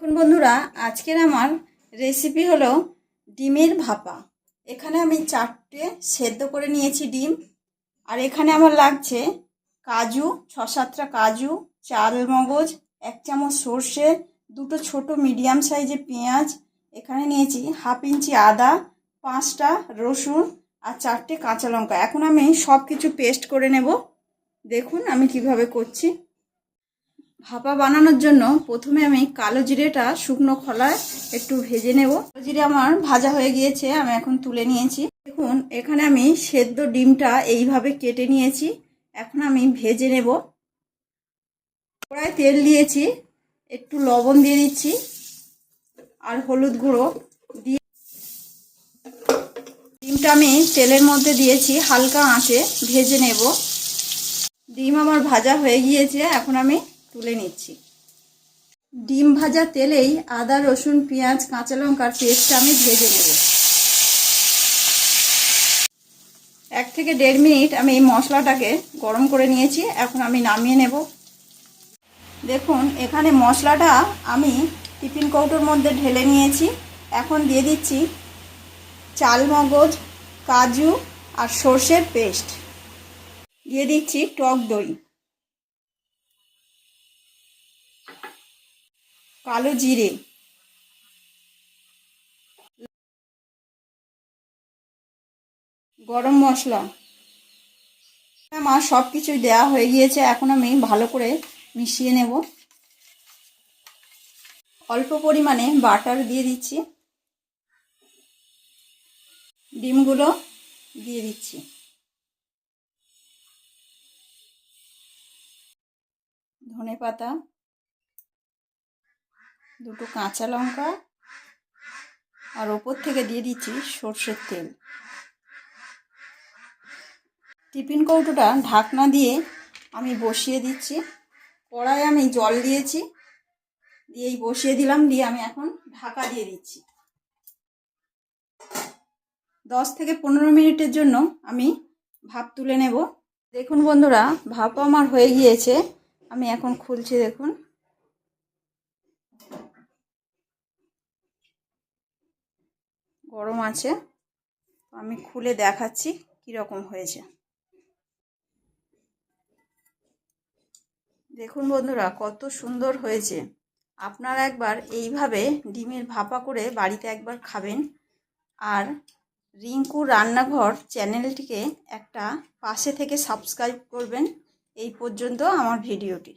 দেখুন বন্ধুরা, আজকের আমার রেসিপি হলো ডিমের ভাপা। এখানে আমি 4টে সেদ্ধ করে নিয়েছি ডিম। আর এখানে আমার লাগছে কাজু, 6-7টা কাজু, চালমগজ, 1 চামচ সর্ষে, 2টো ছোট মিডিয়াম সাইজের পেঁয়াজ, এখানে নিয়েছি 1/2 ইঞ্চি আদা, 5টা রসুন আর 4টে কাঁচা লঙ্কা। এখন আমি সব কিছু পেস্ট করে নেব। দেখুন আমি কিভাবে করছি। ভাপা বানানোর জন্য প্রথমে আমি কালো জিরেটা শুকনো খোলায় একটু ভেজে নেব। কালো জিরে আমার ভাজা হয়ে গিয়েছে, আমি এখন তুলে নিয়েছি। দেখুন এখানে আমি সেদ্ধ ডিমটা এইভাবে কেটে নিয়েছি। এখন আমি ভেজে নেব। কড়ায় তেল দিয়েছি, একটু লবণ দিয়ে দিচ্ছি আর হলুদ গুঁড়ো দিয়ে ডিমটা আমি তেলের মধ্যে দিয়েছি, হালকা আঁচে ভেজে নেব। ডিম আমার ভাজা হয়ে গিয়েছে, এখন আমি তুলে নিচ্ছি। ডিম ভাজা তেলেই আদা, রসুন, পেঁয়াজ, কাঁচা লঙ্কার পেস্টটা আমি ভেজে নেব। 1 থেকে 1.5 মিনিট আমি এই মশলাটাকে গরম করে নিয়েছি। এখন আমি নামিয়ে নেব। দেখুন এখানে মশলাটা আমি টিফিন কৌটোর মধ্যে ঢেলে নিয়েছি। এখন দিয়ে দিচ্ছি চালমগজ, কাজু আর সর্ষের পেস্ট, দিয়ে দিচ্ছি টক দই, কালো জিরে, গরম মশলা। আমার সব কিছুই দেওয়া হয়ে গিয়েছে। এখন আমি ভালো করে মিশিয়ে নেব। অল্প পরিমাণে বাটার দিয়ে দিচ্ছি, ডিমগুলো দিয়ে দিচ্ছি, ধনেপাতা, 2টো কাঁচা লঙ্কা আর ওপর থেকে দিয়ে দিচ্ছি সর্ষের তেল। টিফিন কৌটোটা ঢাকনা দিয়ে আমি বসিয়ে দিচ্ছি। কড়াই আমি জল দিয়েছি, দিয়েই বসিয়ে দিলাম। দিয়ে আমি এখন ঢাকা দিয়ে দিচ্ছি। 10 থেকে 15 মিনিটের জন্য আমি ভাপ তুলে নেব। দেখুন বন্ধুরা, ভাপ আমার হয়ে গিয়েছে। আমি এখন খুলছি। দেখুন গরম আছে, আমি খুলে দেখাচ্ছি কীরকম হয়েছে। দেখুন বন্ধুরা কত সুন্দর হয়েছে। আপনারা একবার এইভাবে ডিমের ভাপা করে বাড়িতে একবার খাবেন। আর রিঙ্কু রান্নাঘর চ্যানেলটিকে একটা পাশে থেকে সাবস্ক্রাইব করবেন। এই পর্যন্ত আমার ভিডিওটি।